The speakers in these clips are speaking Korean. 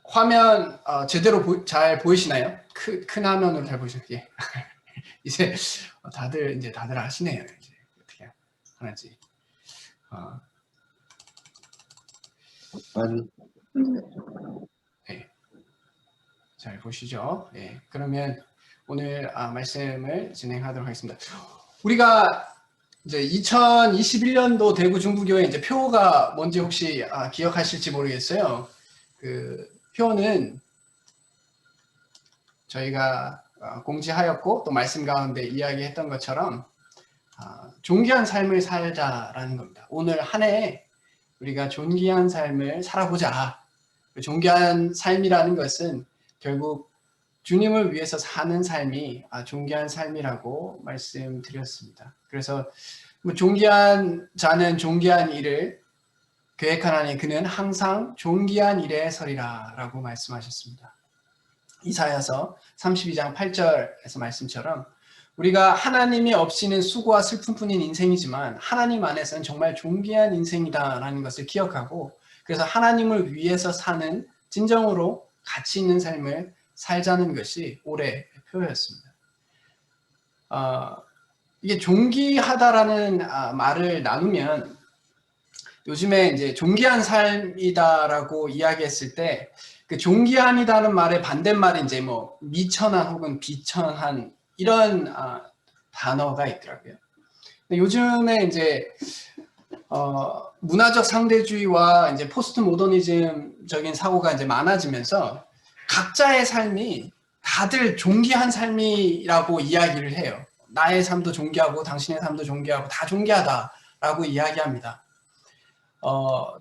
화면 제대로 잘 보이시나요? 큰 화면으로 잘 보이시나요? 예. 이제 다들 아시네요. 이제 어떻게 하는지. 네. 잘 보시죠. 예. 그러면 오늘 말씀을 진행하도록 하겠습니다. 우리가 이제 2021년도 대구 중부교회 이제 표가 뭔지 혹시 기억하실지 모르겠어요. 그 표는 저희가 공지하였고 또 말씀 가운데 이야기했던 것처럼 존귀한 삶을 살자라는 겁니다. 오늘 한 해에 우리가 존귀한 삶을 살아보자. 존귀한 삶이라는 것은 결국 주님을 위해서 사는 삶이 존귀한 삶이라고 말씀드렸습니다. 그래서 존귀한 자는 존귀한 일을 계획하나니 그는 항상 존귀한 일에 서리라 라고 말씀하셨습니다. 이사야서 32장 8절에서 말씀처럼 우리가 하나님이 없이는 수고와 슬픔뿐인 인생이지만 하나님 안에서는 정말 존귀한 인생이다라는 것을 기억하고 그래서 하나님을 위해서 사는 진정으로 가치 있는 삶을 살자는 것이 올해의 표였습니다. 이게 존귀하다라는 말을 나누면 요즘에 이제 존귀한 삶이다라고 이야기했을 때 그 존귀함이라는 말의 반대말이 이제 뭐 미천한 혹은 비천한 이런 단어가 있더라고요. 근데 요즘에 이제 문화적 상대주의와 이제 포스트 모더니즘적인 사고가 이제 많아지면서 각자의 삶이 다들 존귀한 삶이라고 이야기를 해요. 나의 삶도 존귀하고 당신의 삶도 존귀하고 다 존귀하다라고 이야기합니다.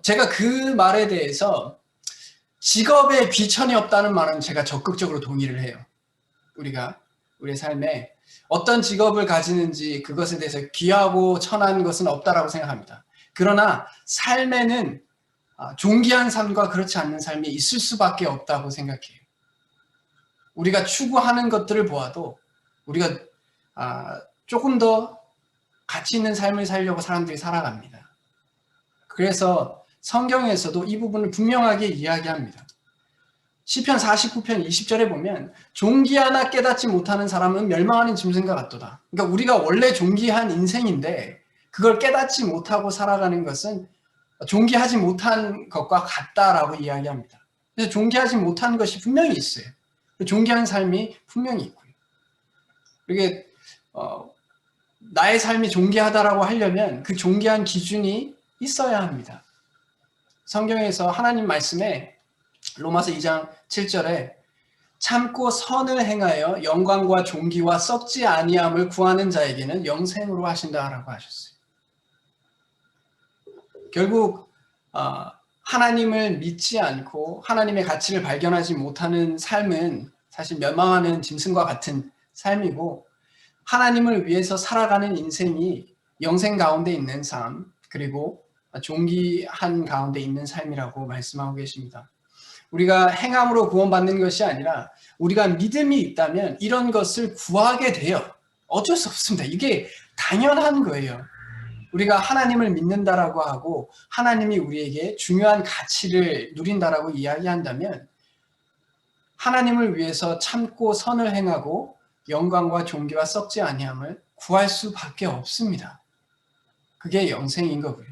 제가 그 말에 대해서 직업에 비천이 없다는 말은 제가 적극적으로 동의를 해요. 우리가 우리의 삶에 어떤 직업을 가지는지 그것에 대해서 귀하고 천한 것은 없다라고 생각합니다. 그러나 삶에는 존귀한 삶과 그렇지 않는 삶이 있을 수밖에 없다고 생각해요. 우리가 추구하는 것들을 보아도 우리가 조금 더 가치 있는 삶을 살려고 사람들이 살아갑니다. 그래서 성경에서도 이 부분을 분명하게 이야기합니다. 시편 49편 20절에 보면 존귀하나 깨닫지 못하는 사람은 멸망하는 짐승과 같도다. 그러니까 우리가 원래 존귀한 인생인데 그걸 깨닫지 못하고 살아가는 것은 존귀하지 못한 것과 같다라고 이야기합니다. 그래서 존귀하지 못한 것이 분명히 있어요. 존귀한 삶이 분명히 있고요. 이게 나의 삶이 존귀하다라고 하려면 그 존귀한 기준이 있어야 합니다. 성경에서 하나님 말씀에 로마서 2장 7절에 참고 선을 행하여 영광과 존귀와 썩지 아니함을 구하는 자에게는 영생으로 하신다라고 하셨어요. 결국 하나님을 믿지 않고 하나님의 가치를 발견하지 못하는 삶은 사실 멸망하는 짐승과 같은 삶이고 하나님을 위해서 살아가는 인생이 영생 가운데 있는 삶 그리고 존귀한 가운데 있는 삶이라고 말씀하고 계십니다. 우리가 행함으로 구원받는 것이 아니라 우리가 믿음이 있다면 이런 것을 구하게 돼요. 어쩔 수 없습니다. 이게 당연한 거예요. 우리가 하나님을 믿는다라고 하고 하나님이 우리에게 중요한 가치를 누린다라고 이야기한다면 하나님을 위해서 참고 선을 행하고 영광과 존귀와 썩지 아니함을 구할 수밖에 없습니다. 그게 영생인 거고요.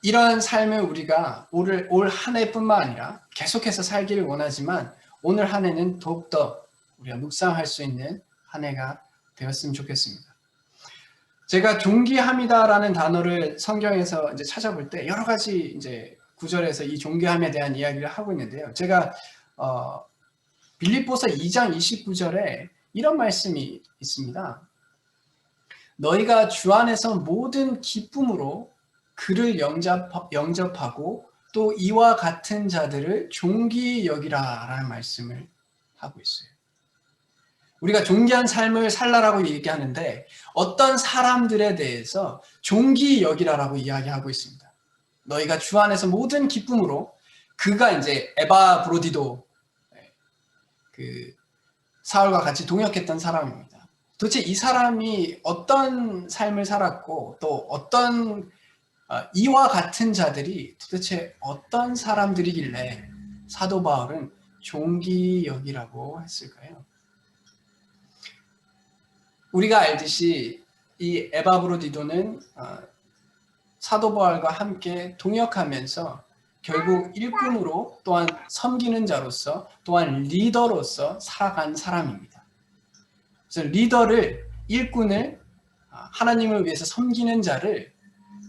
이런 삶을 우리가 올 한 해뿐만 아니라 계속해서 살기를 원하지만 오늘 한 해는 더욱더 우리가 묵상할 수 있는 한 해가 되었으면 좋겠습니다. 제가 존귀함이다라는 단어를 성경에서 이제 찾아볼 때 여러 가지 이제 구절에서 이 존귀함에 대한 이야기를 하고 있는데요. 제가 빌립보서 2장 29절에 이런 말씀이 있습니다. 너희가 주 안에서 모든 기쁨으로 그를 영접하고 또 이와 같은 자들을 존귀히 여기라라는 말씀을 하고 있어요. 우리가 존귀한 삶을 살라라고 얘기하는데 어떤 사람들에 대해서 존귀히 여기라라고 이야기하고 있습니다. 너희가 주 안에서 모든 기쁨으로 그가 이제 에바 브로디도 그 사울과 같이 동역했던 사람입니다. 도대체 이 사람이 어떤 삶을 살았고 또 어떤 이와 같은 자들이 도대체 어떤 사람들이길래 사도 바울은 종기 여기라고 했을까요? 우리가 알듯이 이 에바브로디도는 사도 바울과 함께 동역하면서 결국 일꾼으로 또한 섬기는 자로서 또한 리더로서 살아간 사람입니다. 그래서 일꾼을 하나님을 위해서 섬기는 자를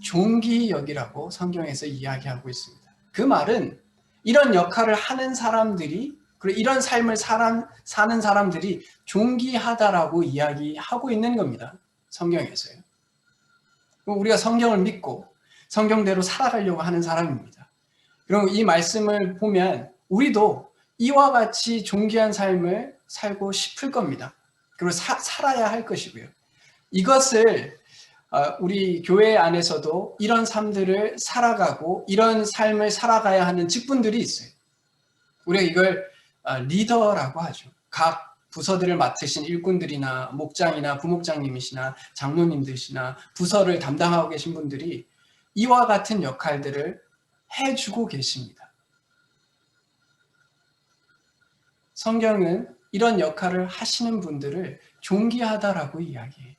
종기 여기라고 성경에서 이야기하고 있습니다. 그 말은 이런 역할을 하는 사람들이 그리고 이런 삶을 사는 사람들이 존귀하다라고 이야기하고 있는 겁니다. 성경에서요. 우리가 성경을 믿고 성경대로 살아가려고 하는 사람입니다. 그럼 이 말씀을 보면 우리도 이와 같이 존귀한 삶을 살고 싶을 겁니다. 그리고 살아야 할 것이고요. 이것을 우리 교회 안에서도 이런 삶들을 살아가고 이런 삶을 살아가야 하는 직분들이 있어요. 우리가 이걸 리더라고 하죠. 각 부서들을 맡으신 일꾼들이나 목장이나 부목장님이시나 장로님들이시나 부서를 담당하고 계신 분들이 이와 같은 역할들을 해주고 계십니다. 성경은 이런 역할을 하시는 분들을 존귀하다라고 이야기해요.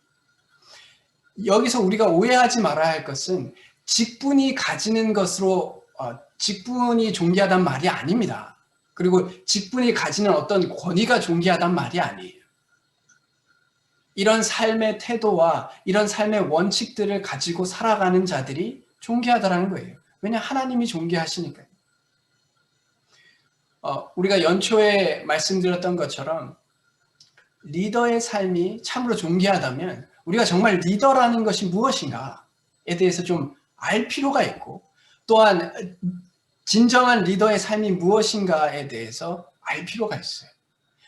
여기서 우리가 오해하지 말아야 할 것은 직분이 가지는 것으로 직분이 존귀하단 말이 아닙니다. 그리고 직분이 가지는 어떤 권위가 존귀하단 말이 아니에요. 이런 삶의 태도와 이런 삶의 원칙들을 가지고 살아가는 자들이 존귀하다라는 거예요. 왜냐 하나님이 존귀하시니까요. 우리가 연초에 말씀드렸던 것처럼 리더의 삶이 참으로 존귀하다면 우리가 정말 리더라는 것이 무엇인가에 대해서 좀 알 필요가 있고 또한 진정한 리더의 삶이 무엇인가에 대해서 알 필요가 있어요.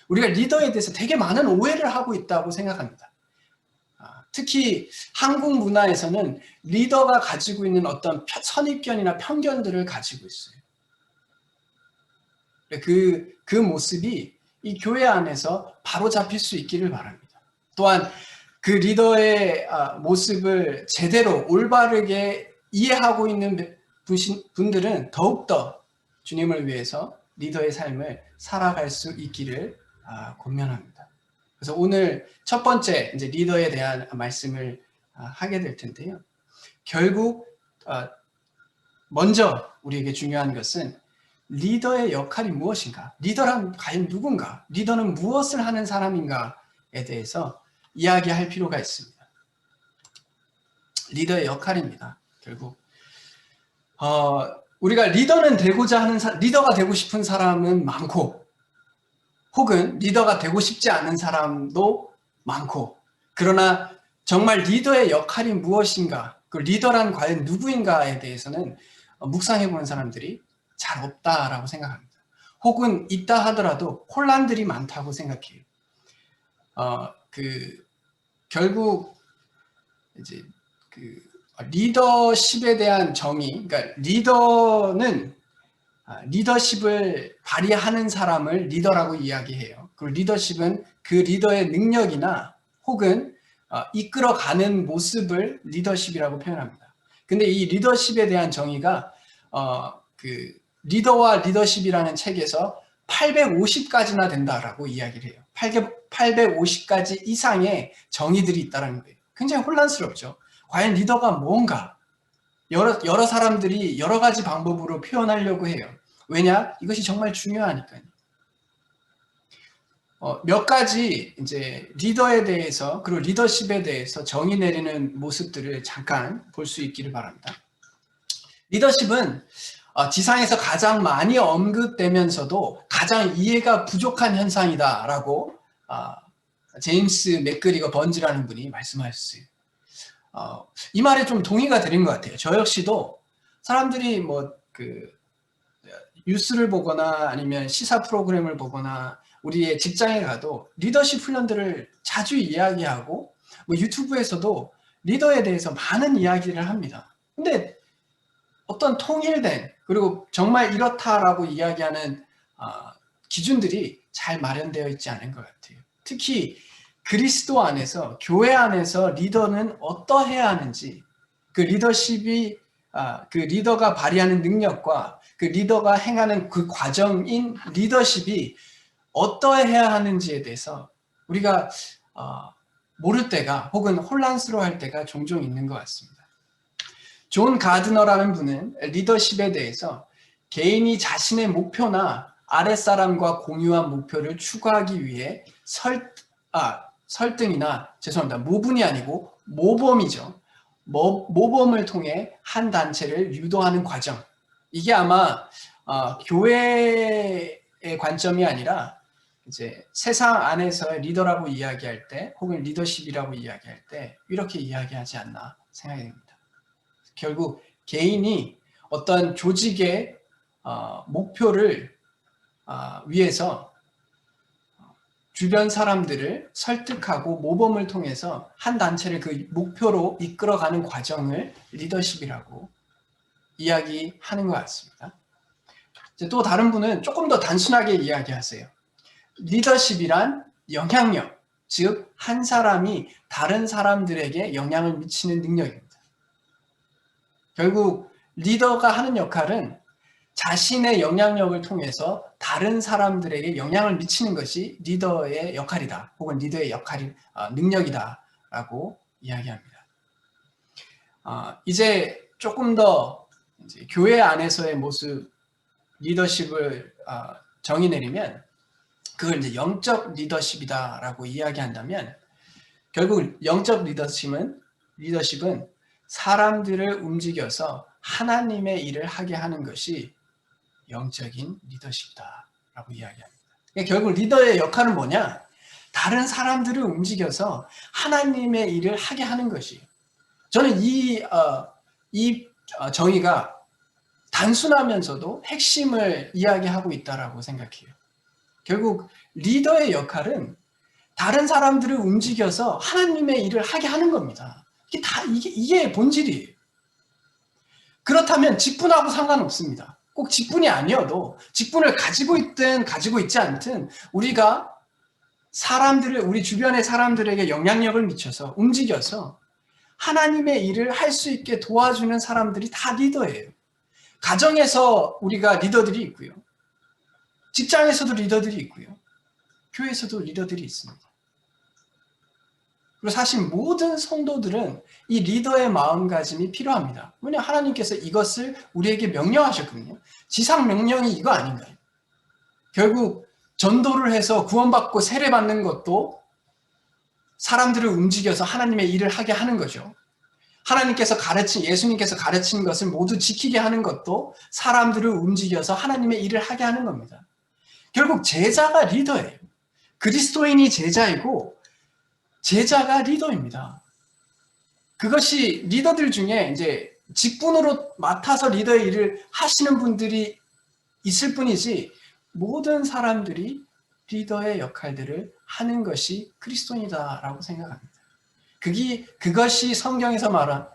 우리가 리더에 대해서 되게 많은 오해를 하고 있다고 생각합니다. 특히 한국 문화에서는 리더가 가지고 있는 어떤 선입견이나 편견들을 가지고 있어요. 그 모습이 이 교회 안에서 바로 잡힐 수 있기를 바랍니다. 또한 그 리더의 모습을 제대로 올바르게 이해하고 있는 분들은 더욱더 주님을 위해서 리더의 삶을 살아갈 수 있기를 권면합니다. 그래서 오늘 첫 번째 이제 리더에 대한 말씀을 하게 될 텐데요. 결국 먼저 우리에게 중요한 것은 리더의 역할이 무엇인가? 리더란 과연 누군가? 리더는 무엇을 하는 사람인가에 대해서 이야기할 필요가 있습니다. 리더의 역할입니다. 결국 우리가 리더는 되고자 하는 리더가 되고 싶은 사람은 많고 혹은 리더가 되고 싶지 않은 사람도 많고 그러나 정말 리더의 역할이 무엇인가? 그 리더란 과연 누구인가에 대해서는 묵상해 보는 사람들이 잘 없다라고 생각합니다. 혹은 있다 하더라도 혼란들이 많다고 생각해요. 결국 이제 리더십에 대한 정의, 그러니까 리더십을 발휘하는 사람을 리더라고 이야기해요. 그리고 리더십은 그 리더의 능력이나 혹은 이끌어가는 모습을 리더십이라고 표현합니다. 근데 이 리더십에 대한 정의가 리더와 리더십이라는 책에서 850가지나 된다라고 이야기를 해요. 850가지 이상의 정의들이 있다는 거예요. 굉장히 혼란스럽죠. 과연 리더가 뭔가? 여러 사람들이 여러 가지 방법으로 표현하려고 해요. 왜냐? 이것이 정말 중요하니까요. 몇 가지 이제 리더에 대해서 그리고 리더십에 대해서 정의 내리는 모습들을 잠깐 볼 수 있기를 바랍니다. 리더십은 지상에서 가장 많이 언급되면서도 가장 이해가 부족한 현상이다라고 제임스 맥그리거 번즈라는 분이 말씀하셨어요. 이 말에 좀 동의가 되는 것 같아요. 저 역시도 사람들이 뉴스를 보거나 아니면 시사 프로그램을 보거나 우리의 직장에 가도 리더십 훈련들을 자주 이야기하고 유튜브에서도 리더에 대해서 많은 이야기를 합니다. 근데 어떤 통일된 그리고 정말 이렇다라고 이야기하는 기준들이 잘 마련되어 있지 않은 것 같아요. 특히 그리스도 안에서 교회 안에서 리더는 어떠해야 하는지 그 리더십이 그 리더가 발휘하는 능력과 그 리더가 행하는 그 과정인 리더십이 어떠해야 하는지에 대해서 우리가 모를 때가 혹은 혼란스러워할 때가 종종 있는 것 같습니다. 존 가드너라는 분은 리더십에 대해서 개인이 자신의 목표나 아랫사람과 공유한 목표를 추구하기 위해 모분이 아니고 모범이죠. 모범을 통해 한 단체를 유도하는 과정. 이게 아마 교회의 관점이 아니라 이제 세상 안에서의 리더라고 이야기할 때 혹은 리더십이라고 이야기할 때 이렇게 이야기하지 않나 생각이 듭니다. 결국 개인이 어떤 조직의 목표를 위해서 주변 사람들을 설득하고 모범을 통해서 한 단체를 그 목표로 이끌어가는 과정을 리더십이라고 이야기하는 것 같습니다. 이제 또 다른 분은 조금 더 단순하게 이야기하세요. 리더십이란 영향력, 즉 한 사람이 다른 사람들에게 영향을 미치는 능력입니다. 결국 리더가 하는 역할은 자신의 영향력을 통해서 다른 사람들에게 영향을 미치는 것이 리더의 역할이다. 혹은 리더의 능력이다라고 이야기합니다. 이제 조금 더 이제 교회 안에서의 모습, 리더십을 정의 내리면 그걸 이제 영적 리더십이다라고 이야기한다면 결국 영적 리더십은 사람들을 움직여서 하나님의 일을 하게 하는 것이 영적인 리더십이다라고 이야기합니다. 그러니까 결국 리더의 역할은 뭐냐? 다른 사람들을 움직여서 하나님의 일을 하게 하는 것이. 저는 이 정의가 단순하면서도 핵심을 이야기하고 있다라고 생각해요. 결국 리더의 역할은 다른 사람들을 움직여서 하나님의 일을 하게 하는 겁니다. 이게 본질이에요. 그렇다면 직분하고 상관없습니다. 꼭 직분이 아니어도 직분을 가지고 있든 가지고 있지 않든 우리가 우리 주변의 사람들에게 영향력을 미쳐서 움직여서 하나님의 일을 할 수 있게 도와주는 사람들이 다 리더예요. 가정에서 우리가 리더들이 있고요. 직장에서도 리더들이 있고요. 교회에서도 리더들이 있습니다. 그리고 사실 모든 성도들은 이 리더의 마음가짐이 필요합니다. 왜냐하면 하나님께서 이것을 우리에게 명령하셨거든요. 지상 명령이 이거 아닌가요? 결국 전도를 해서 구원받고 세례받는 것도 사람들을 움직여서 하나님의 일을 하게 하는 거죠. 예수님께서 가르친 것을 모두 지키게 하는 것도 사람들을 움직여서 하나님의 일을 하게 하는 겁니다. 결국 제자가 리더예요. 그리스도인이 제자이고 제자가 리더입니다. 그것이 리더들 중에 이제 직분으로 맡아서 리더의 일을 하시는 분들이 있을 뿐이지 모든 사람들이 리더의 역할들을 하는 것이 그리스도인이다라고 생각합니다. 그것이 성경에서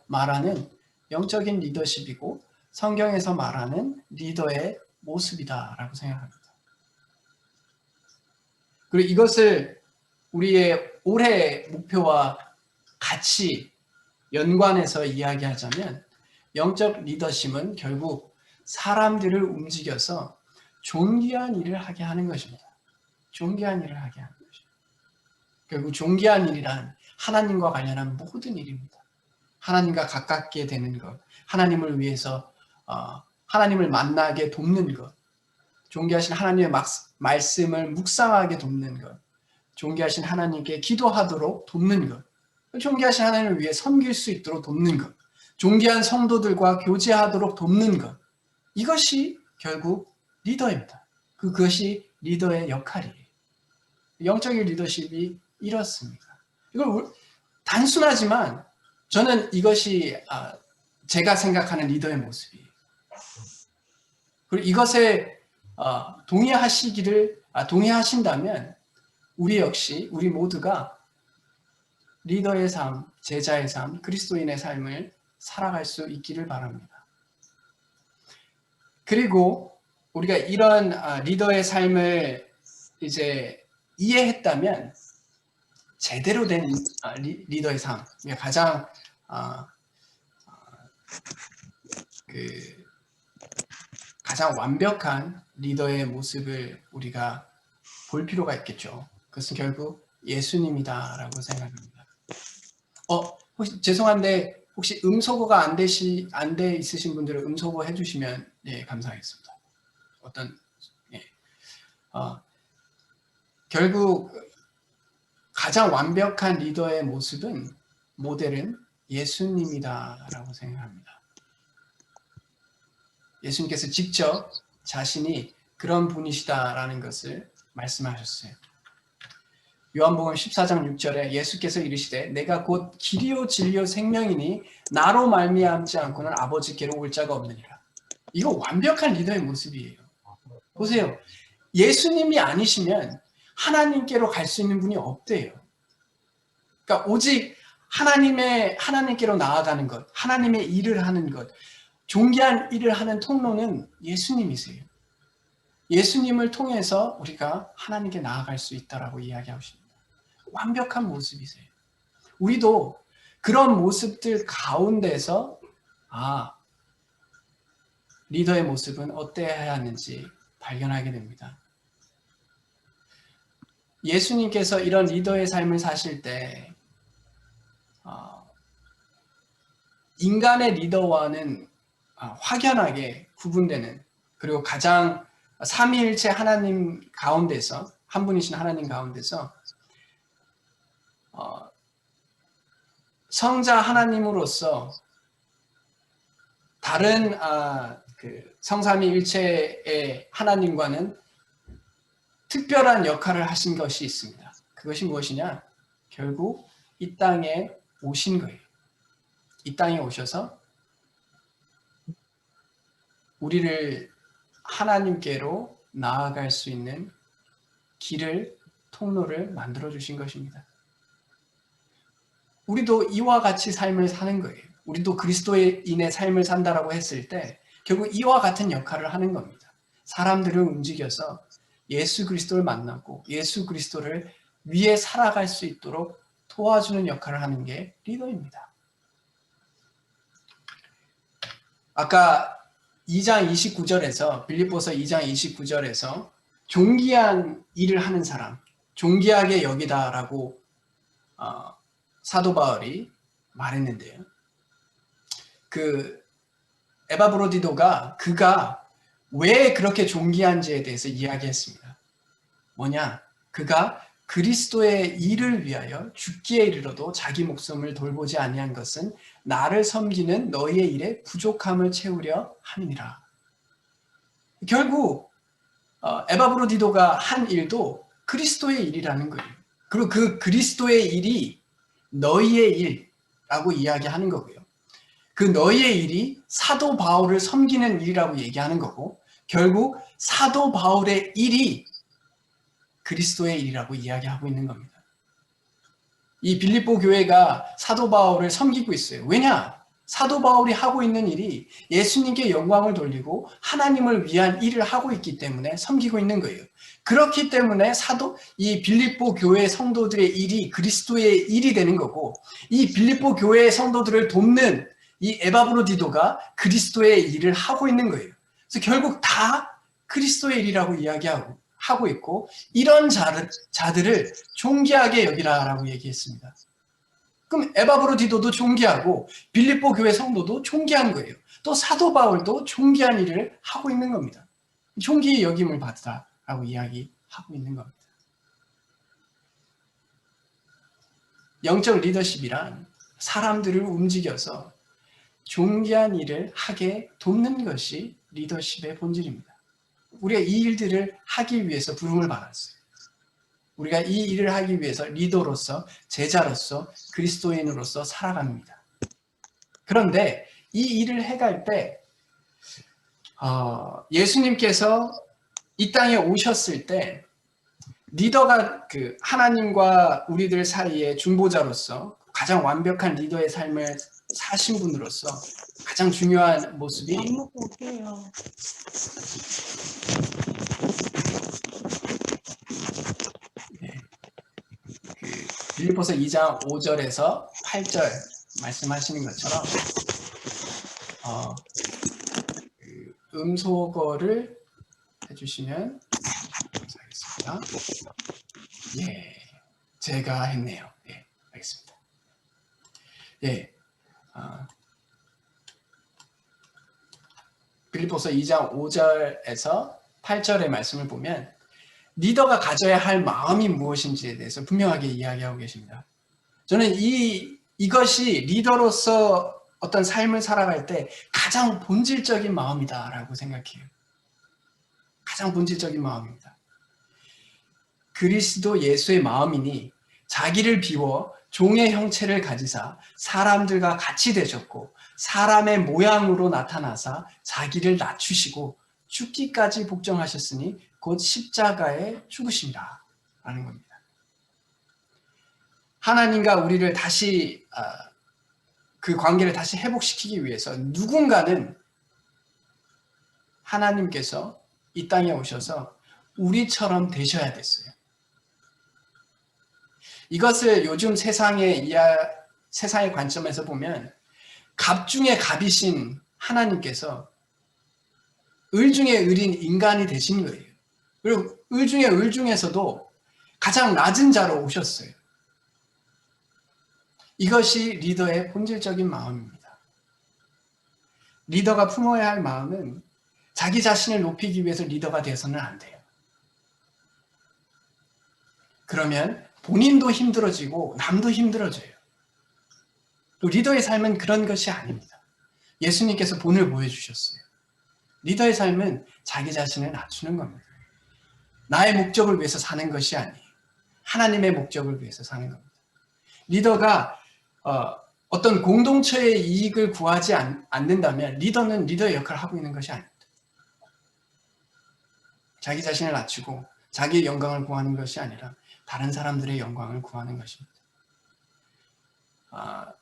말하는 영적인 리더십이고 성경에서 말하는 리더의 모습이다라고 생각합니다. 그리고 이것을 우리의 올해 목표와 같이 연관해서 이야기하자면 영적 리더십은 결국 사람들을 움직여서 존귀한 일을 하게 하는 것입니다. 존귀한 일을 하게 하는 것입니다. 결국 존귀한 일이란 하나님과 관련한 모든 일입니다. 하나님과 가깝게 되는 것, 하나님을 위해서 하나님을 만나게 돕는 것, 존귀하신 하나님의 말씀을 묵상하게 돕는 것, 존귀하신 하나님께 기도하도록 돕는 것, 존귀하신 하나님을 위해 섬길 수 있도록 돕는 것, 존귀한 성도들과 교제하도록 돕는 것, 이것이 결국 리더입니다. 그것이 리더의 역할이에요. 영적인 리더십이 이렇습니다. 이걸 단순하지만 저는 이것이 제가 생각하는 리더의 모습이에요. 그리고 이것에 동의하신다면 우리 모두가 리더의 삶, 제자의 삶, 그리스도인의 삶을 살아갈 수 있기를 바랍니다. 그리고 우리가 이런 리더의 삶을 이제 이해했다면 제대로 된 리더의 삶, 가장 그 가장 완벽한 리더의 모습을 우리가 볼 필요가 있겠죠. 그것은 결국 예수님이다라고 생각합니다. 혹시 죄송한데 혹시 음소거가 안 돼 있으신 분들은 음소거 해주시면 예, 감사하겠습니다. 결국 가장 완벽한 리더의 모델은 예수님이다라고 생각합니다. 예수님께서 직접 자신이 그런 분이시다라는 것을 말씀하셨어요. 요한복음 14장 6절에 예수께서 이르시되 내가 곧 길이요 진리요 생명이니 나로 말미암지 않고는 아버지께로 올 자가 없느니라. 이거 완벽한 리더의 모습이에요. 보세요. 예수님이 아니시면 하나님께로 갈 수 있는 분이 없대요. 그러니까 오직 하나님께로 나아가는 것, 하나님의 일을 하는 것, 존귀한 일을 하는 통로는 예수님이세요. 예수님을 통해서 우리가 하나님께 나아갈 수 있다라고 이야기하십니다. 완벽한 모습이세요. 우리도 그런 모습들 가운데서 리더의 모습은 어때야 하는지 발견하게 됩니다. 예수님께서 이런 리더의 삶을 사실 때 인간의 리더와는 확연하게 구분되는, 그리고 가장 삼위일체 하나님 가운데서, 한 분이신 하나님 가운데서 성자 하나님으로서 다른 성삼위일체의 하나님과는 특별한 역할을 하신 것이 있습니다. 그것이 무엇이냐? 결국 이 땅에 오신 거예요. 이 땅에 오셔서 우리를 하나님께로 나아갈 수 있는 길을, 통로를 만들어 주신 것입니다. 우리도 이와 같이 삶을 사는 거예요. 우리도 그리스도인의 삶을 산다라고 했을 때 결국 이와 같은 역할을 하는 겁니다. 사람들을 움직여서 예수 그리스도를 만나고 예수 그리스도를 위해 살아갈 수 있도록 도와주는 역할을 하는 게 리더입니다. 아까 2장 29절에서 빌립보서 2장 29절에서 존귀한 일을 하는 사람, 존귀하게 여기다라고 사도 바울이 말했는데요. 그 에바브로디도가 그가 왜 그렇게 존귀한지에 대해서 이야기했습니다. 뭐냐? 그가 그리스도의 일을 위하여 죽기에 이르러도 자기 목숨을 돌보지 아니한 것은 나를 섬기는 너희의 일에 부족함을 채우려 함이니라. 결국 에바브로디도가 한 일도 그리스도의 일이라는 거예요. 그리고 그 그리스도의 일이 너희의 일이라고 이야기하는 거고요. 그 너희의 일이 사도 바울을 섬기는 일이라고 얘기하는 거고, 결국 사도 바울의 일이 그리스도의 일이라고 이야기하고 있는 겁니다. 이 빌립보 교회가 사도 바울을 섬기고 있어요. 왜냐? 사도 바울이 하고 있는 일이 예수님께 영광을 돌리고 하나님을 위한 일을 하고 있기 때문에 섬기고 있는 거예요. 그렇기 때문에 이 빌립보 교회 성도들의 일이 그리스도의 일이 되는 거고, 이 빌립보 교회의 성도들을 돕는 이 에바브로디도가 그리스도의 일을 하고 있는 거예요. 그래서 결국 다 그리스도의 일이라고 하고 있고, 이런 자들을 존귀하게 여기라라고 얘기했습니다. 그럼 에바브로디도도 존귀하고 빌립보 교회 성도도 존귀한 거예요. 또 사도 바울도 존귀한 일을 하고 있는 겁니다. 존귀의 여김을 받으라라고 이야기하고 있는 겁니다. 영적 리더십이란 사람들을 움직여서 존귀한 일을 하게 돕는 것이 리더십의 본질입니다. 우리가 이 일들을 하기 위해서 부름을 받았어요. 우리가 이 일을 하기 위해서 리더로서, 제자로서, 그리스도인으로서 살아갑니다. 그런데 이 일을 해갈 때 예수님께서 이 땅에 오셨을 때 리더가 하나님과 우리들 사이의 중보자로서 가장 완벽한 리더의 삶을 사신 분으로서 가장 중요한 모습이 빌립보서 2장 5절에서 8절 말씀하시는 것처럼 음소거를 해주시면 감사하겠습니다. 예, 제가 했네요. 예, 알겠습니다. 예, 빌립보서 2장 5절에서 8절의 말씀을 보면 리더가 가져야 할 마음이 무엇인지에 대해서 분명하게 이야기하고 계십니다. 저는 이것이 리더로서 어떤 삶을 살아갈 때 가장 본질적인 마음이다라고 생각해요. 가장 본질적인 마음입니다. 그리스도 예수의 마음이니 자기를 비워 종의 형체를 가지사 사람들과 같이 되셨고 사람의 모양으로 나타나사 자기를 낮추시고 죽기까지 복종하셨으니 곧 십자가에 죽으심이라 라는 겁니다. 하나님과 우리를 다시 그 관계를 다시 회복시키기 위해서 누군가는 하나님께서 이 땅에 오셔서 우리처럼 되셔야 됐어요. 이것을 요즘 세상의 관점에서 보면 갑 중에 갑이신 하나님께서 을 중에 을인 인간이 되신 거예요. 그리고 을 중에 을 중에서도 가장 낮은 자로 오셨어요. 이것이 리더의 본질적인 마음입니다. 리더가 품어야 할 마음은 자기 자신을 높이기 위해서 리더가 되어서는 안 돼요. 그러면 본인도 힘들어지고 남도 힘들어져요. 또 리더의 삶은 그런 것이 아닙니다. 예수님께서 본을 보여주셨어요. 리더의 삶은 자기 자신을 낮추는 겁니다. 나의 목적을 위해서 사는 것이 아니에요. 하나님의 목적을 위해서 사는 겁니다. 리더가 어떤 공동체의 이익을 구하지 않는다면 리더는 리더의 역할을 하고 있는 것이 아닙니다. 자기 자신을 낮추고 자기의 영광을 구하는 것이 아니라 다른 사람들의 영광을 구하는 것입니다.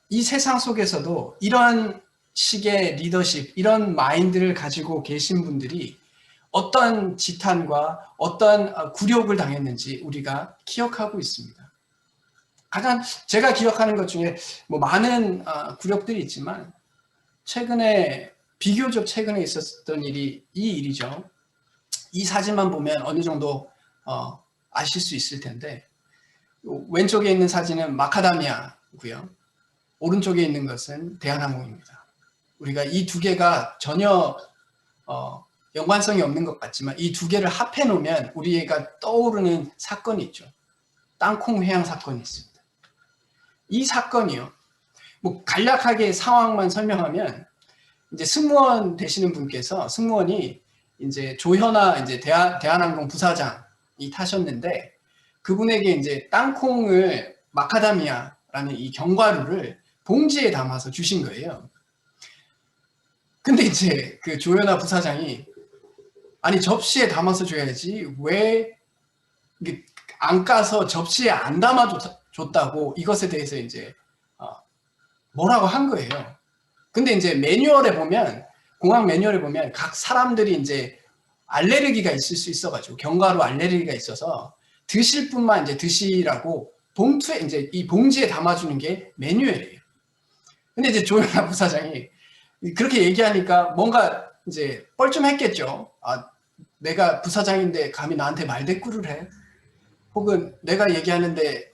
이 세상 속에서도 이런 식의 리더십, 이런 마인드를 가지고 계신 분들이 어떤 지탄과 어떤 굴욕을 당했는지 우리가 기억하고 있습니다. 가장 제가 기억하는 것 중에 뭐 많은 굴욕들이 있지만 비교적 최근에 있었던 일이 이 일이죠. 이 사진만 보면 어느 정도 아실 수 있을 텐데 왼쪽에 있는 사진은 마카다미아고요. 오른쪽에 있는 것은 대한항공입니다. 우리가 이 두 개가 전혀 연관성이 없는 것 같지만 이 두 개를 합해 놓으면 우리가 떠오르는 사건이 있죠. 땅콩 회항 사건이 있습니다. 이 사건이요. 뭐 간략하게 상황만 설명하면 이제 승무원 되시는 분께서 승무원이 이제 조현아 이제 대한항공 부사장이 타셨는데 그분에게 이제 땅콩을 마카다미아라는 이 견과류를 봉지에 담아서 주신 거예요. 근데 이제 그 조현아 부사장이 아니 접시에 담아서 줘야지 왜 안 까서 접시에 안 담아줬다고 이것에 대해서 이제 뭐라고 한 거예요. 근데 이제 매뉴얼에 보면 공항 매뉴얼에 보면 각 사람들이 이제 알레르기가 있을 수 있어가지고 견과류 알레르기가 있어서 드실 분만 이제 드시라고 봉투에 이제 이 봉지에 담아주는 게 매뉴얼이에요. 근데 이제 조현아 부사장이 그렇게 얘기하니까 뭔가 이제 뻘쭘했겠죠. 내가 부사장인데 감히 나한테 말대꾸를 해? 혹은 내가 얘기하는데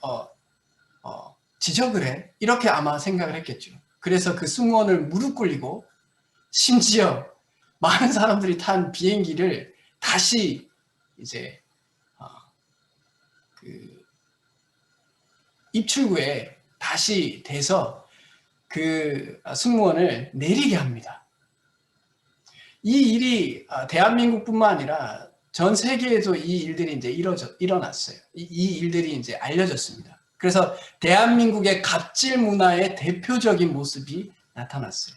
지적을 해? 이렇게 아마 생각을 했겠죠. 그래서 그 승무원을 무릎 꿇리고 심지어 많은 사람들이 탄 비행기를 다시 이제 그 입출구에 다시 대서 그 승무원을 내리게 합니다. 이 일이 대한민국뿐만 아니라 전 세계에도 이 일들이 이제 일어났어요. 이 일들이 이제 알려졌습니다. 그래서 대한민국의 갑질 문화의 대표적인 모습이 나타났어요.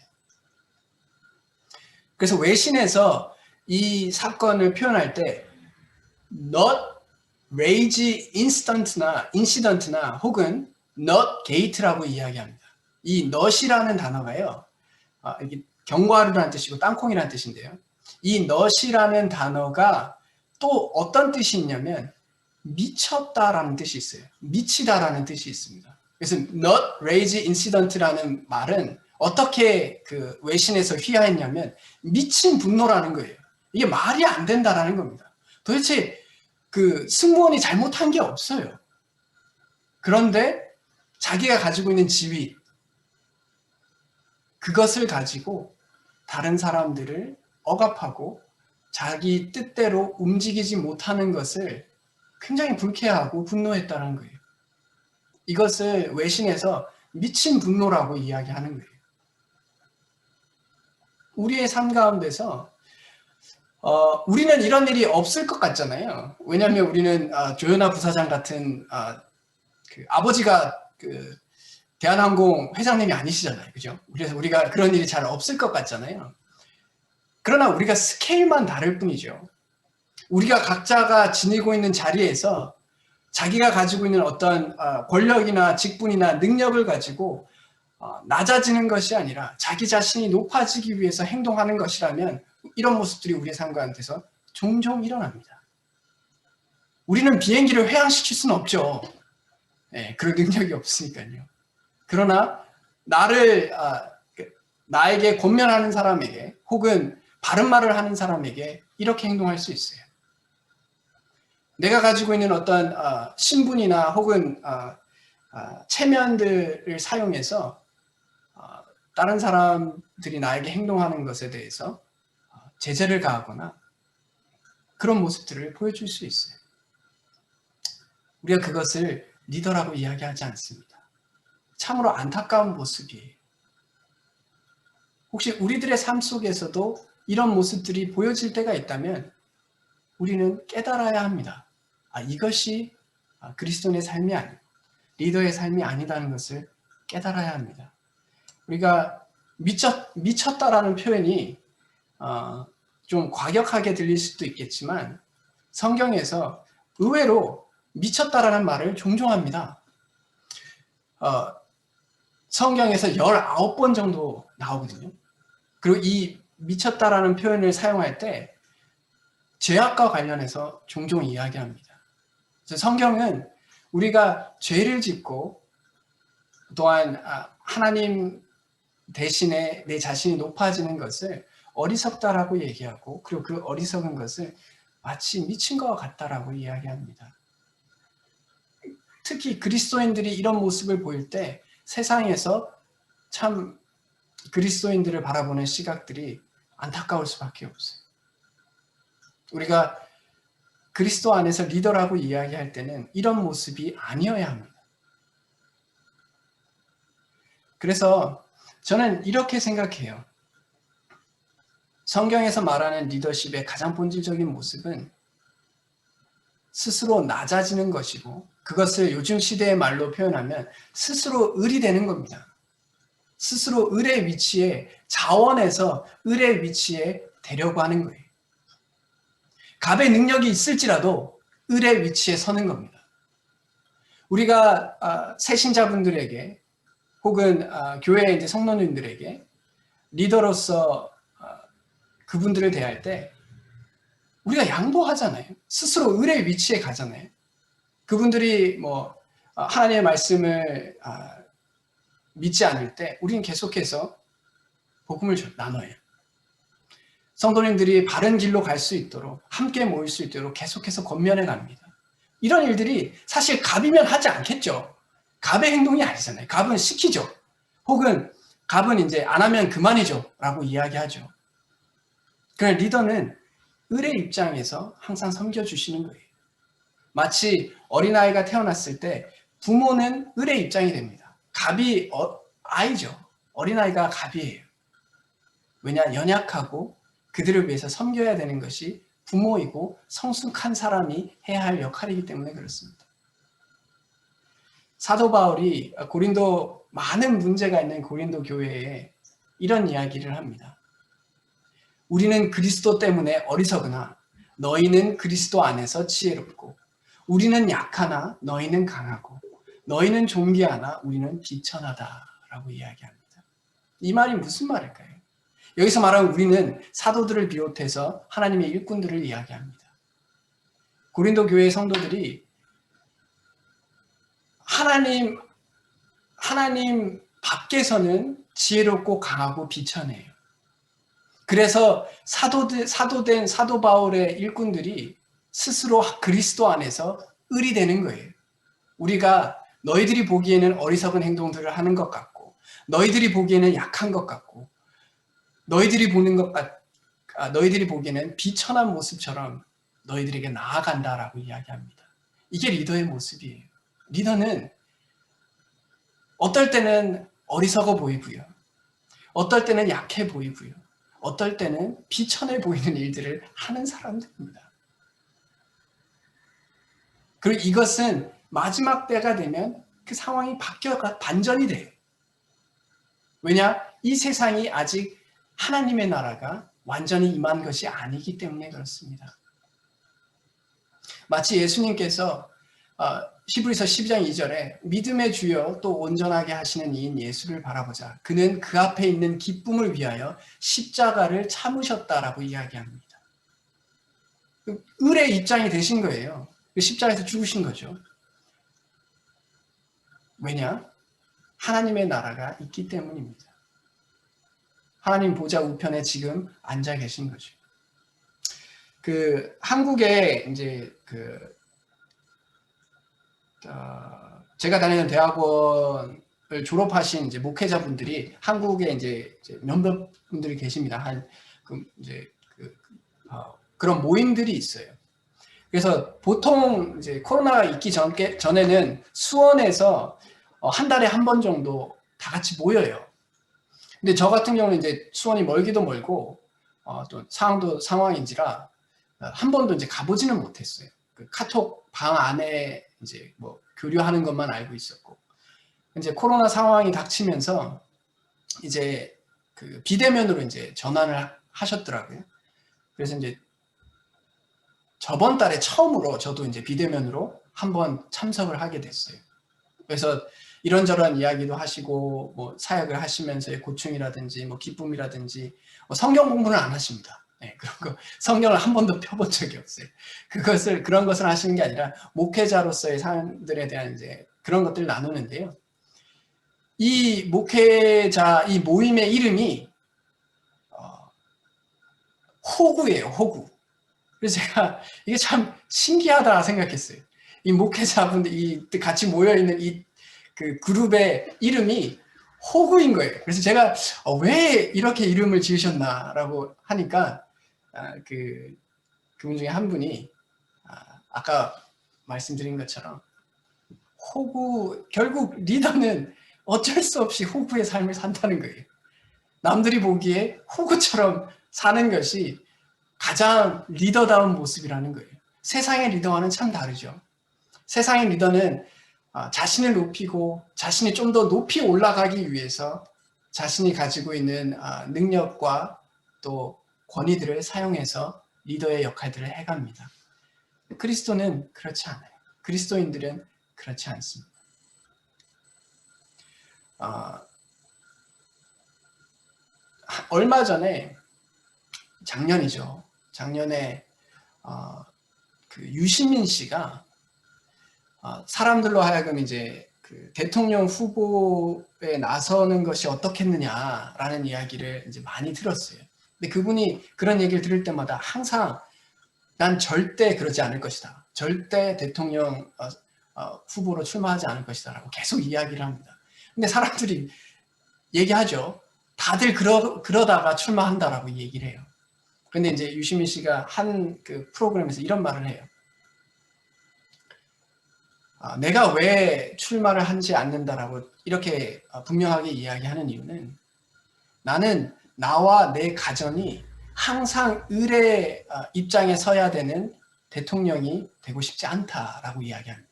그래서 외신에서 이 사건을 표현할 때 not rage incident나 혹은 not gate라고 이야기합니다. 이 not이라는 단어가요. 이게 견과류라는 뜻이고 땅콩이라는 뜻인데요. 이 not이라는 단어가 또 어떤 뜻이 있냐면 미쳤다라는 뜻이 있어요. 미치다라는 뜻이 있습니다. 그래서 not rage incident라는 말은 어떻게 그 외신에서 휘하했냐면 미친 분노라는 거예요. 이게 말이 안 된다라는 겁니다. 도대체 그 승무원이 잘못한 게 없어요. 그런데 자기가 가지고 있는 지위, 그것을 가지고 다른 사람들을 억압하고 자기 뜻대로 움직이지 못하는 것을 굉장히 불쾌하고 분노했다는 거예요. 이것을 외신에서 미친 분노라고 이야기하는 거예요. 우리의 삶 가운데서 우리는 이런 일이 없을 것 같잖아요. 왜냐하면 우리는 조현아 부사장 같은 그 아버지가 그 대한항공 회장님이 아니시잖아요. 그죠? 그래서 우리가 그런 일이 잘 없을 것 같잖아요. 그러나 우리가 스케일만 다를 뿐이죠. 우리가 각자가 지니고 있는 자리에서 자기가 가지고 있는 어떤 권력이나 직분이나 능력을 가지고 낮아지는 것이 아니라 자기 자신이 높아지기 위해서 행동하는 것이라면 이런 모습들이 우리의 삶 가운데서 종종 일어납니다. 우리는 비행기를 회항시킬 수는 없죠. 네, 그럴 능력이 없으니까요. 그러나 나에게 권면하는 사람에게 혹은 바른 말을 하는 사람에게 이렇게 행동할 수 있어요. 내가 가지고 있는 어떤 신분이나 혹은 체면들을 사용해서 다른 사람들이 나에게 행동하는 것에 대해서 제재를 가하거나 그런 모습들을 보여줄 수 있어요. 우리가 그것을 리더라고 이야기하지 않습니다. 참으로 안타까운 모습이에요. 혹시 우리들의 삶 속에서도 이런 모습들이 보여질 때가 있다면 우리는 깨달아야 합니다. 이것이 그리스도인의 삶이 아니고 리더의 삶이 아니다는 것을 깨달아야 합니다. 우리가 미쳤다라는 표현이 좀 과격하게 들릴 수도 있겠지만 성경에서 의외로 미쳤다라는 말을 종종 합니다. 성경에서 19번 정도 나오거든요. 그리고 이 미쳤다라는 표현을 사용할 때 죄악과 관련해서 종종 이야기합니다. 그래서 성경은 우리가 죄를 짓고 또한 하나님 대신에 내 자신이 높아지는 것을 어리석다라고 얘기하고 그리고 그 어리석은 것을 마치 미친 것 같다라고 이야기합니다. 특히 그리스도인들이 이런 모습을 보일 때 세상에서 참 그리스도인들을 바라보는 시각들이 안타까울 수밖에 없어요. 우리가 그리스도 안에서 리더라고 이야기할 때는 이런 모습이 아니어야 합니다. 그래서 저는 이렇게 생각해요. 성경에서 말하는 리더십의 가장 본질적인 모습은 스스로 낮아지는 것이고 그것을 요즘 시대의 말로 표현하면 스스로 을이 되는 겁니다. 스스로 을의 위치에 자원해서 을의 위치에 되려고 하는 거예요. 갑의 능력이 있을지라도 을의 위치에 서는 겁니다. 우리가 새신자분들에게 혹은 교회 이제 성도님들에게 리더로서 그분들을 대할 때 우리가 양보하잖아요. 스스로 을의 위치에 가잖아요. 그분들이 하나님의 말씀을 믿지 않을 때 우리는 계속해서 복음을 나눠요. 성도님들이 바른 길로 갈 수 있도록 함께 모일 수 있도록 계속해서 권면해 갑니다. 이런 일들이 사실 갑이면 하지 않겠죠. 갑의 행동이 아니잖아요. 갑은 시키죠. 혹은 갑은 이제 안 하면 그만이죠 라고 이야기하죠. 그러나 리더는 을의 입장에서 항상 섬겨주시는 거예요. 마치 어린아이가 태어났을 때 부모는 을의 입장이 됩니다. 갑이 아이죠. 어린아이가 갑이에요. 왜냐? 연약하고 그들을 위해서 섬겨야 되는 것이 부모이고 성숙한 사람이 해야 할 역할이기 때문에 그렇습니다. 사도 바울이 많은 문제가 있는 고린도 교회에 이런 이야기를 합니다. 우리는 그리스도 때문에 어리석으나 너희는 그리스도 안에서 지혜롭고 우리는 약하나 너희는 강하고 너희는 존귀하나 우리는 비천하다라고 이야기합니다. 이 말이 무슨 말일까요? 여기서 말하는 우리는 사도들을 비롯해서 하나님의 일꾼들을 이야기합니다. 고린도 교회의 성도들이 하나님 밖에서는 지혜롭고 강하고 비천해요. 그래서 사도 바울의 일꾼들이 스스로 그리스도 안에서 을이 되는 거예요. 우리가 너희들이 보기에는 어리석은 행동들을 하는 것 같고, 너희들이 보기에는 약한 것 같고, 너희들이 보기에는 비천한 모습처럼 너희들에게 나아간다라고 이야기합니다. 이게 리더의 모습이에요. 리더는 어떨 때는 어리석어 보이고요. 어떨 때는 약해 보이고요. 어떨 때는 비천해 보이는 일들을 하는 사람들입니다. 그리고 이것은 마지막 때가 되면 그 상황이 반전이 돼요. 왜냐? 이 세상이 아직 하나님의 나라가 완전히 임한 것이 아니기 때문에 그렇습니다. 마치 예수님께서 히브리서 12장 2절에 믿음의 주여 또 온전하게 하시는 이인 예수를 바라보자. 그는 그 앞에 있는 기쁨을 위하여 십자가를 참으셨다라고 이야기합니다. 을의 입장이 되신 거예요. 십자가에서 죽으신 거죠. 왜냐? 하나님의 나라가 있기 때문입니다. 하나님 보좌 우편에 지금 앉아 계신 거죠. 한국에 이제 제가 다니는 대학원을 졸업하신 이제 목회자분들이 한국에 이제 몇몇 분들이 계십니다. 그런 모임들이 있어요. 그래서 보통 이제 코로나가 있기 전에는 수원에서 한 달에 한 번 정도 다 같이 모여요. 근데 저 같은 경우는 이제 수원이 멀기도 멀고 또 상황도 상황인지라 한 번도 이제 가보지는 못했어요. 카톡 방 안에 이제 뭐 교류하는 것만 알고 있었고, 이제 코로나 상황이 닥치면서 이제 비대면으로 이제 전환을 하셨더라고요. 그래서 이제 저번 달에 처음으로 저도 이제 비대면으로 한번 참석을 하게 됐어요. 그래서 이런저런 이야기도 하시고 뭐 사역을 하시면서의 고충이라든지 뭐 기쁨이라든지 성경 공부는 안 하십니다. 네, 그런 거 성경을 한 번도 펴본 적이 없어요. 그런 것을 하시는 게 아니라 목회자로서의 사람들에 대한 이제 그런 것들을 나누는데요. 이 모임의 이름이 호구예요, 호구. 그래서 제가 이게 참 신기하다 생각했어요. 이 목회자분들, 같이 모여있는 그룹의 이름이 호구인 거예요. 그래서 제가 왜 이렇게 이름을 지으셨나라고 하니까 그분 중에 한 분이 아까 말씀드린 것처럼 결국 리더는 어쩔 수 없이 호구의 삶을 산다는 거예요. 남들이 보기에 호구처럼 사는 것이 가장 리더다운 모습이라는 거예요. 세상의 리더와는 참 다르죠. 세상의 리더는 자신을 높이고 자신이 좀 더 높이 올라가기 위해서 자신이 가지고 있는 능력과 또 권위들을 사용해서 리더의 역할들을 해갑니다. 그리스도는 그렇지 않아요. 그리스도인들은 그렇지 않습니다. 얼마 전에 작년에 유시민 씨가 사람들로 하여금 이제 대통령 후보에 나서는 것이 어떻겠느냐라는 이야기를 이제 많이 들었어요. 근데 그분이 그런 얘기를 들을 때마다 항상 난 절대 그러지 않을 것이다. 절대 대통령 후보로 출마하지 않을 것이다 라고 계속 이야기를 합니다. 근데 사람들이 얘기하죠. 다들 그러다가 출마한다라고 얘기를 해요. 그런데 이제 유시민 씨가 한 프로그램에서 이런 말을 해요. 내가 왜 출마를 하지 않는다라고 이렇게 분명하게 이야기하는 이유는 나는 나와 내 가정이 항상 을의 입장에 서야 되는 대통령이 되고 싶지 않다라고 이야기합니다.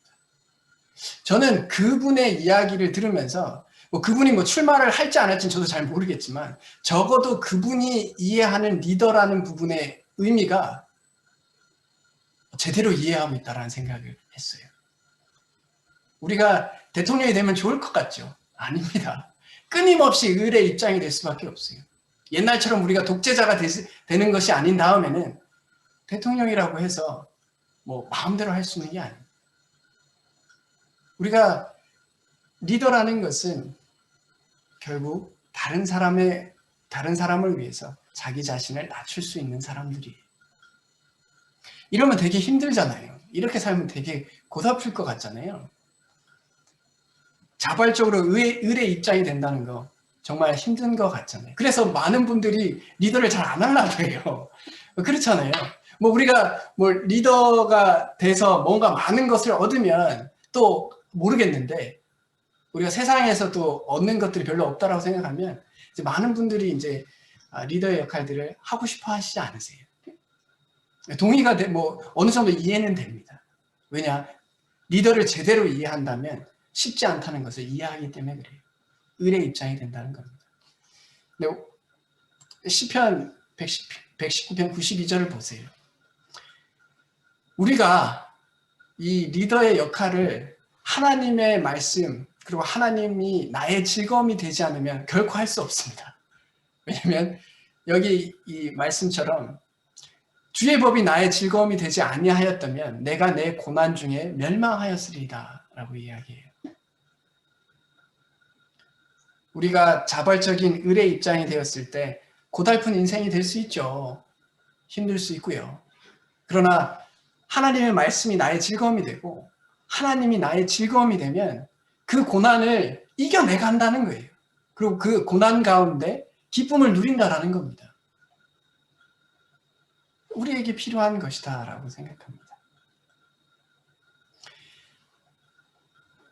저는 그분의 이야기를 들으면서 그분이 출마를 할지 안 할지는 저도 잘 모르겠지만 적어도 그분이 이해하는 리더라는 부분의 의미가 제대로 이해하고 있다는 생각을 했어요. 우리가 대통령이 되면 좋을 것 같죠? 아닙니다. 끊임없이 을의 입장이 될 수밖에 없어요. 옛날처럼 우리가 독재자가 되는 것이 아닌 다음에는 대통령이라고 해서 마음대로 할 수 있는 게 아니에요. 우리가 리더라는 것은 결국 다른 사람을 위해서 자기 자신을 낮출 수 있는 사람들이에요. 이러면 되게 힘들잖아요. 이렇게 살면 되게 고달플 것 같잖아요. 자발적으로 을의 입장이 된다는 거 정말 힘든 것 같잖아요. 그래서 많은 분들이 리더를 잘 안 하려고 해요. 그렇잖아요. 뭐 우리가 뭐 리더가 돼서 뭔가 많은 것을 얻으면 또 모르겠는데, 우리가 세상에서 또 얻는 것들이 별로 없다라고 생각하면 이제 많은 분들이 이제 리더의 역할들을 하고 싶어 하시지 않으세요. 동의가 뭐 어느 정도 이해는 됩니다. 왜냐, 리더를 제대로 이해한다면 쉽지 않다는 것을 이해하기 때문에 그래요. 을의 입장이 된다는 겁니다. 근데 시편 119편 92절을 보세요. 우리가 이 리더의 역할을 하나님의 말씀, 그리고 하나님이 나의 즐거움이 되지 않으면 결코 할 수 없습니다. 왜냐하면 여기 이 말씀처럼 주의 법이 나의 즐거움이 되지 아니하였다면 내가 내 고난 중에 멸망하였으리다 라고 이야기해요. 우리가 자발적인 을의 입장이 되었을 때 고달픈 인생이 될 수 있죠. 힘들 수 있고요. 그러나 하나님의 말씀이 나의 즐거움이 되고 하나님이 나의 즐거움이 되면 그 고난을 이겨내간다는 거예요. 그리고 그 고난 가운데 기쁨을 누린다라는 겁니다. 우리에게 필요한 것이다라고 생각합니다.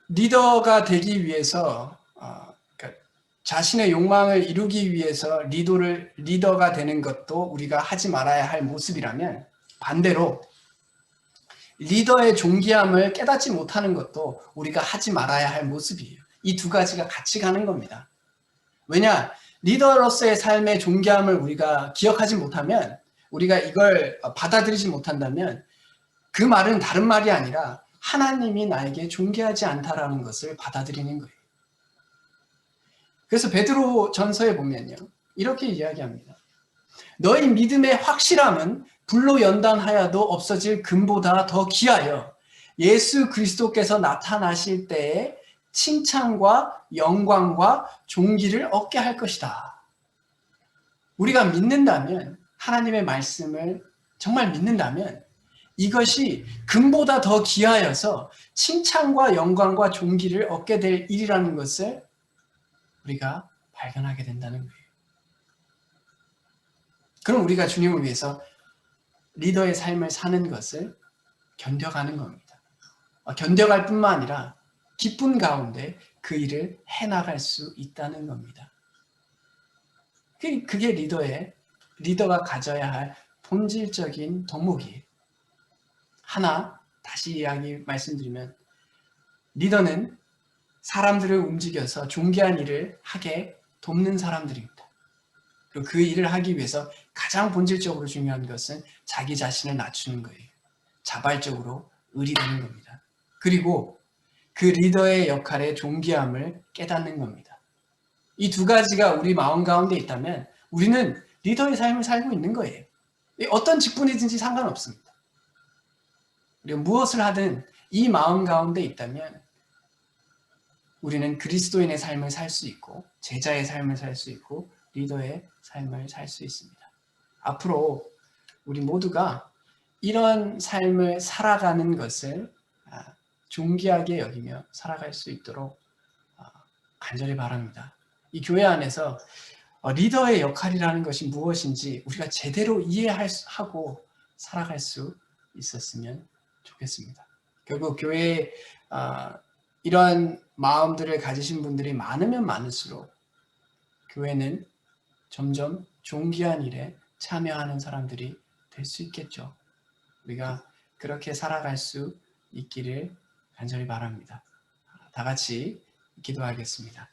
리더가 되기 위해서 그러니까 자신의 욕망을 이루기 위해서 리더가 되는 것도 우리가 하지 말아야 할 모습이라면, 반대로 리더의 존귀함을 깨닫지 못하는 것도 우리가 하지 말아야 할 모습이에요. 이 두 가지가 같이 가는 겁니다. 왜냐, 리더로서의 삶의 존귀함을 우리가 기억하지 못하면, 우리가 이걸 받아들이지 못한다면 그 말은 다른 말이 아니라 하나님이 나에게 존귀하지 않다라는 것을 받아들이는 거예요. 그래서 베드로 전서에 보면요, 이렇게 이야기합니다. 너희 믿음의 확실함은 불로 연단하여도 없어질 금보다 더 귀하여 예수 그리스도께서 나타나실 때에 칭찬과 영광과 존귀를 얻게 할 것이다. 우리가 믿는다면, 하나님의 말씀을 정말 믿는다면 이것이 금보다 더 귀하여서 칭찬과 영광과 존귀를 얻게 될 일이라는 것을 우리가 발견하게 된다는 거예요. 그럼 우리가 주님을 위해서 리더의 삶을 사는 것을 견뎌가는 겁니다. 견뎌갈 뿐만 아니라 기쁨 가운데 그 일을 해나갈 수 있다는 겁니다. 그게 리더가 가져야 할 본질적인 덕목이에요. 하나, 다시 말씀드리면, 리더는 사람들을 움직여서 존귀한 일을 하게 돕는 사람들입니다. 그리고 그 일을 하기 위해서 가장 본질적으로 중요한 것은 자기 자신을 낮추는 거예요. 자발적으로 을이 되는 겁니다. 그리고 그 리더의 역할의 존귀함을 깨닫는 겁니다. 이 두 가지가 우리 마음 가운데 있다면 우리는 리더의 삶을 살고 있는 거예요. 어떤 직분이든지 상관없습니다. 우리가 무엇을 하든 이 마음 가운데 있다면 우리는 그리스도인의 삶을 살 수 있고, 제자의 삶을 살 수 있고, 리더의 삶을 살 수 있습니다. 앞으로 우리 모두가 이런 삶을 살아가는 것을 존귀하게 여기며 살아갈 수 있도록 간절히 바랍니다. 이 교회 안에서 리더의 역할이라는 것이 무엇인지 우리가 제대로 이해하고 살아갈 수 있었으면 좋겠습니다. 결국 교회에 이런 마음들을 가지신 분들이 많으면 많을수록 교회는 점점 존귀한 일에 참여하는 사람들이 될 수 있겠죠. 우리가 그렇게 살아갈 수 있기를 간절히 바랍니다. 다 같이 기도하겠습니다.